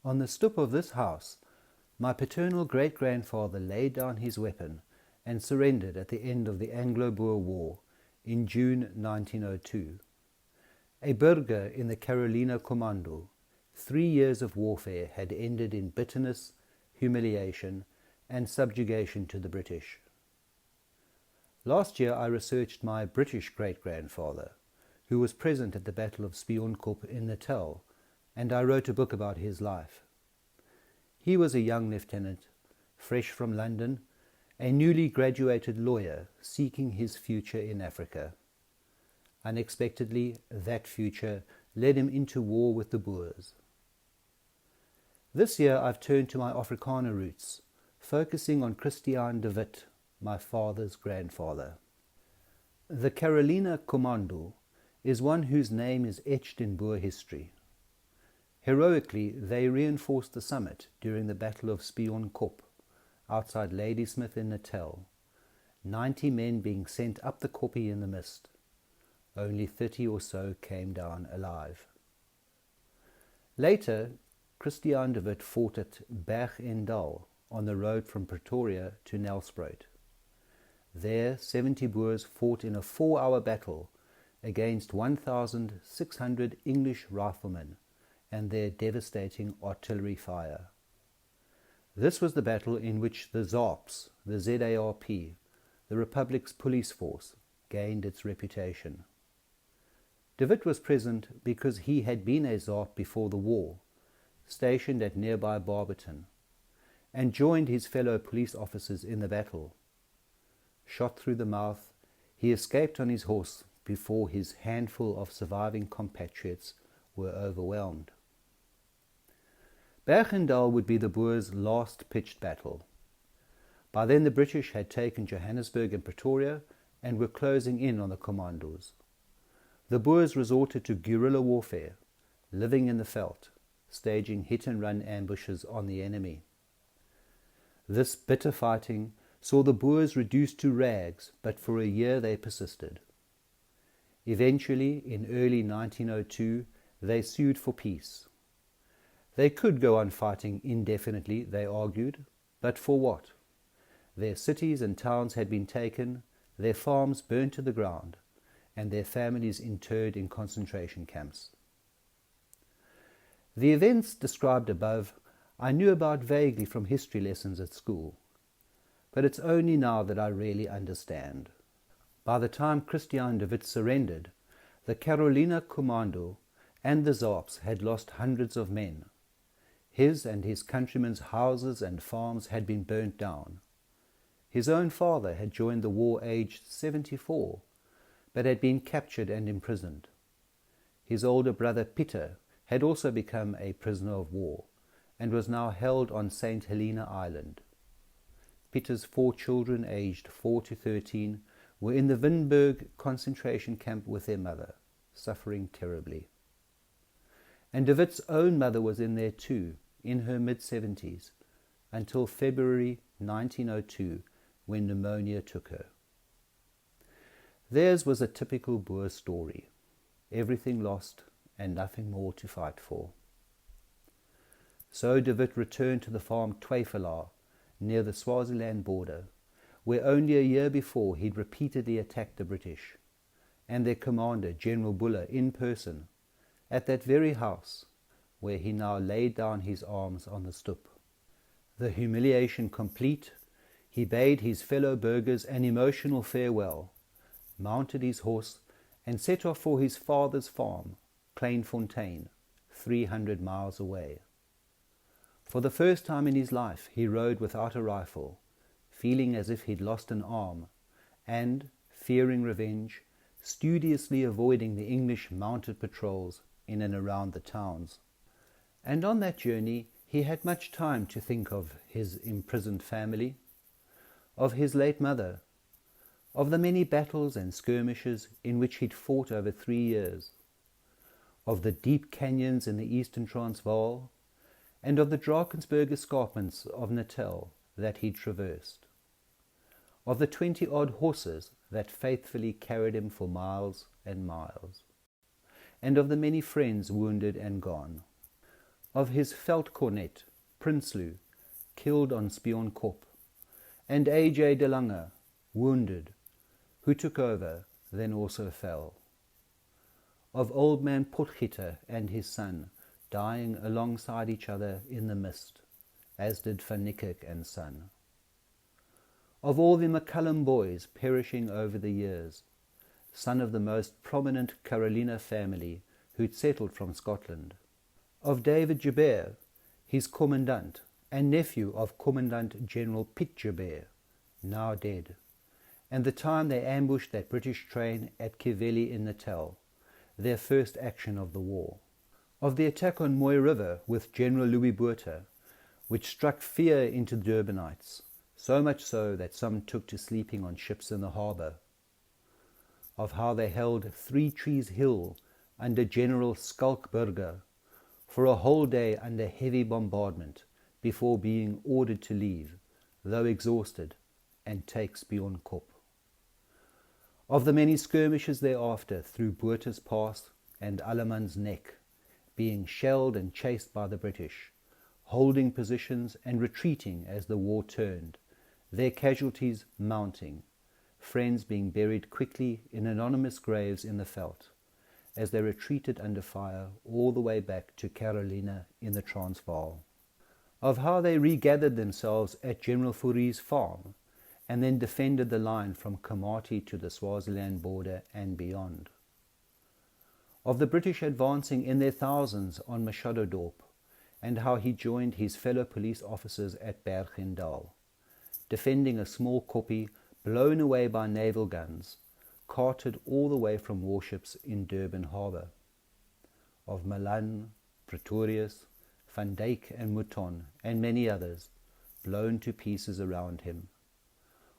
On the stoep of this house, my paternal great-grandfather laid down his weapon and surrendered at the end of the Anglo-Boer War in June 1902. A burger in the Carolina Commando, 3 years of warfare had ended in bitterness, humiliation, and subjugation to the British. Last year I researched my British great-grandfather, who was present at the Battle of Spionkop in Natal, and I wrote a book about his life. He was a young lieutenant, fresh from London, a newly graduated lawyer seeking his future in Africa. Unexpectedly, that future led him into war with the Boers. This year I've turned to my Afrikaner roots, focusing on Christiaan de Witt, my father's grandfather. The Carolina Commando is one whose name is etched in Boer history. Heroically, they reinforced the summit during the Battle of Spionkop, outside Ladysmith in Natal, 90 men being sent up the koppie in the mist. Only 30 or so came down alive. Later, Christiaan de Witt fought at Berg en Dal on the road from Pretoria to Nelspruit. There, 70 Boers fought in a 4-hour battle against 1,600 English riflemen and their devastating artillery fire. This was the battle in which the ZARPs, the ZARP, the Republic's police force, gained its reputation. De Witt was present because he had been a ZARP before the war, stationed at nearby Barberton, and joined his fellow police officers in the battle. Shot through the mouth, he escaped on his horse before his handful of surviving compatriots were overwhelmed. Berg en Dal would be the Boers' last pitched battle. By then the British had taken Johannesburg and Pretoria and were closing in on the commandos. The Boers resorted to guerrilla warfare, living in the veld, staging hit-and-run ambushes on the enemy. This bitter fighting saw the Boers reduced to rags, but for a year they persisted. Eventually, in early 1902, they sued for peace. They could go on fighting indefinitely, they argued, but for what? Their cities and towns had been taken, their farms burnt to the ground, and their families interred in concentration camps. The events described above I knew about vaguely from history lessons at school, but it's only now that I really understand. By the time Christiaan de Witt surrendered, the Carolina Commando and the ZARPs had lost hundreds of men. His and his countrymen's houses and farms had been burnt down. His own father had joined the war aged 74, but had been captured and imprisoned. His older brother Pieter had also become a prisoner of war, and was now held on St. Helena Island. Pieter's 4 children, aged 4 to 13, were in the Winburg concentration camp with their mother, suffering terribly. And de Witt's own mother was in there too, in her mid-70s, until February 1902, when pneumonia took her. Theirs was a typical Boer story. Everything lost and nothing more to fight for. So de Witt returned to the farm Twyfelaar, near the Swaziland border, where only a year before he'd repeatedly attacked the British, and their commander, General Buller, in person, at that very house where he now laid down his arms on the stoep. The humiliation complete, he bade his fellow burghers an emotional farewell, mounted his horse, and set off for his father's farm, Kleinfontein, 300 miles away. For the first time in his life he rode without a rifle, feeling as if he'd lost an arm, and, fearing revenge, studiously avoiding the English mounted patrols in and around the towns. And on that journey he had much time to think of his imprisoned family, of his late mother, of the many battles and skirmishes in which he'd fought over 3 years, of the deep canyons in the eastern Transvaal, and of the Drakensberg escarpments of Natal that he'd traversed, of the 20-odd horses that faithfully carried him for miles and miles, and of the many friends wounded and gone. of his veldkornet, Prinsloo, killed on Spionkop, and A.J. de Lange, wounded, who took over, then also fell. Of old man Potgieter and his son, dying alongside each other in the mist, as did Van Niekerk and son. Of all the McCullum boys perishing over the years, son of the most prominent Carolina family who'd settled from Scotland. Of David Joubert, his commandant, and nephew of Commandant General Piet Joubert, now dead, and the time they ambushed that British train at Kivelli in Natal, their first action of the war. Of the attack on Moy River with General Louis Botha, which struck fear into the Durbanites, so much so that some took to sleeping on ships in the harbour. Of how they held Three Trees Hill under General Skalkberger for a whole day under heavy bombardment before being ordered to leave, though exhausted, and take Spionkop. Of the many skirmishes thereafter through Botha's Pass and Alleman's Neck, being shelled and chased by the British, holding positions and retreating as the war turned, their casualties mounting, friends being buried quickly in anonymous graves in the veldt, as they retreated under fire all the way back to Carolina in the Transvaal. Of how they regathered themselves at General Fourie's farm, and then defended the line from Komati to the Swaziland border and beyond. Of the British advancing in their thousands on Machadodorp, and how he joined his fellow police officers at Bergendal, defending a small koppie blown away by naval guns, carted all the way from warships in Durban harbour. Of Milan, Pretorius, Van Dyck and Mouton, and many others, blown to pieces around him.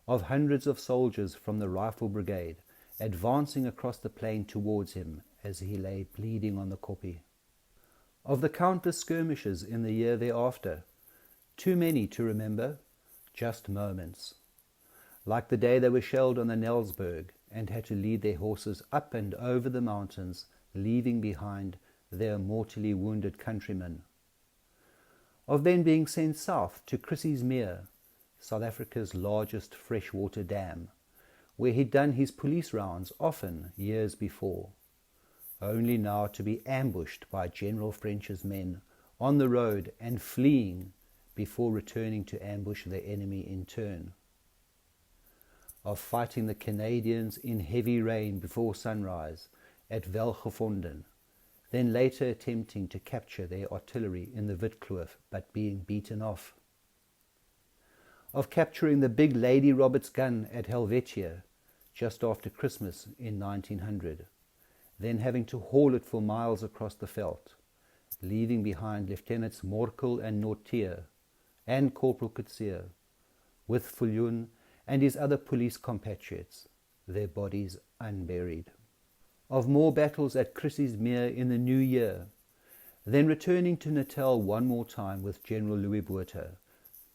Of hundreds of soldiers from the Rifle Brigade advancing across the plain towards him as he lay bleeding on the koppie. Of the countless skirmishes in the year thereafter, too many to remember, just moments. Like the day they were shelled on the Nelsberg and had to lead their horses up and over the mountains, leaving behind their mortally wounded countrymen. Of then being sent south to Chrissy's Mere, South Africa's largest freshwater dam, where he'd done his police rounds often years before, only now to be ambushed by General French's men on the road and fleeing before returning to ambush their enemy in turn. Of fighting the Canadians in heavy rain before sunrise at Welgevonden, then later attempting to capture their artillery in the Witkloof but being beaten off. Of capturing the big Lady Roberts gun at Helvetia just after Christmas in 1900, then having to haul it for miles across the veldt, leaving behind Lieutenants Morkel and Nortier and Corporal Coetzee, with Viljoen and his other police compatriots, their bodies unburied. Of more battles at Chrissy's Mere in the new year, then returning to Natal one more time with General Louis Botha,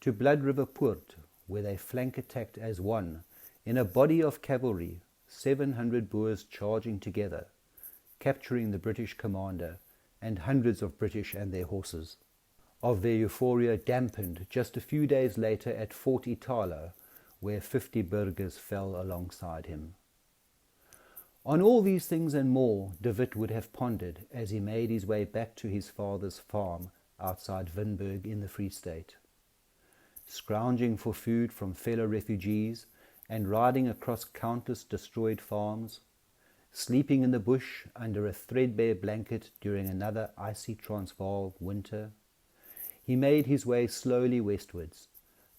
to Blood River Poort, where they flank attacked as one, in a body of cavalry, 700 Boers charging together, capturing the British commander and hundreds of British and their horses. Of their euphoria dampened just a few days later at Fort Italo, where 50 burghers fell alongside him. On all these things and more, De Witt would have pondered as he made his way back to his father's farm outside Winburg in the Free State, scrounging for food from fellow refugees and riding across countless destroyed farms, sleeping in the bush under a threadbare blanket during another icy Transvaal winter. He made his way slowly westwards,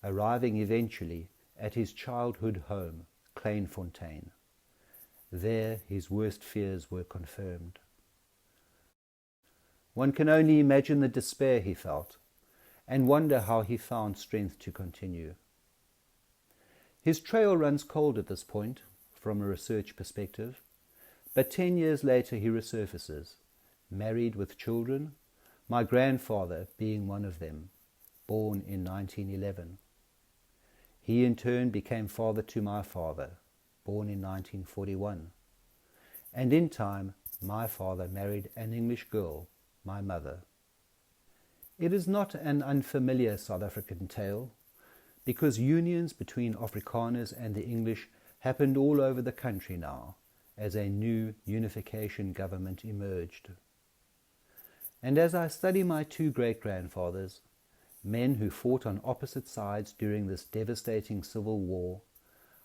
arriving eventually at his childhood home, Kleinfontein. There his worst fears were confirmed. One can only imagine the despair he felt, and wonder how he found strength to continue. His trail runs cold at this point, from a research perspective, but 10 years later he resurfaces, married with children, my grandfather being one of them, born in 1911. He in turn became father to my father, born in 1941. And in time, my father married an English girl, my mother. It is not an unfamiliar South African tale, because unions between Afrikaners and the English happened all over the country now, as a new unification government emerged. And as I study my two great-grandfathers, men who fought on opposite sides during this devastating civil war,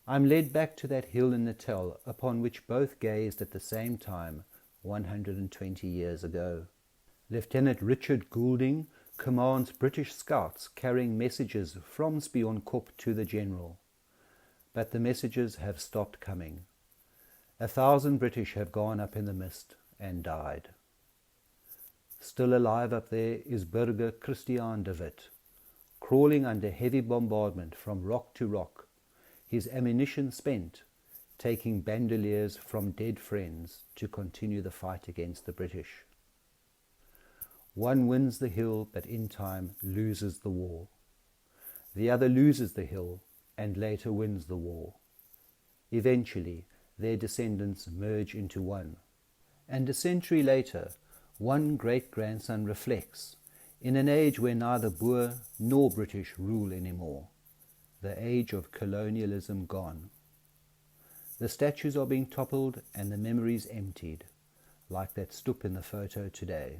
I'm led back to that hill in Natal upon which both gazed at the same time 120 years ago. Lieutenant Richard Goulding commands British scouts carrying messages from Spionkop to the general. But the messages have stopped coming. 1,000 British have gone up in the mist and died. Still alive up there is Burger Christian de Witt, crawling under heavy bombardment from rock to rock, his ammunition spent, taking bandoliers from dead friends to continue the fight against the British. One wins the hill, but in time loses the war. The other loses the hill and later wins the war. Eventually, their descendants merge into one. And a century later, one great-grandson reflects, in an age where neither Boer nor British rule anymore, the age of colonialism gone. The statues are being toppled and the memories emptied, like that stoep in the photo today.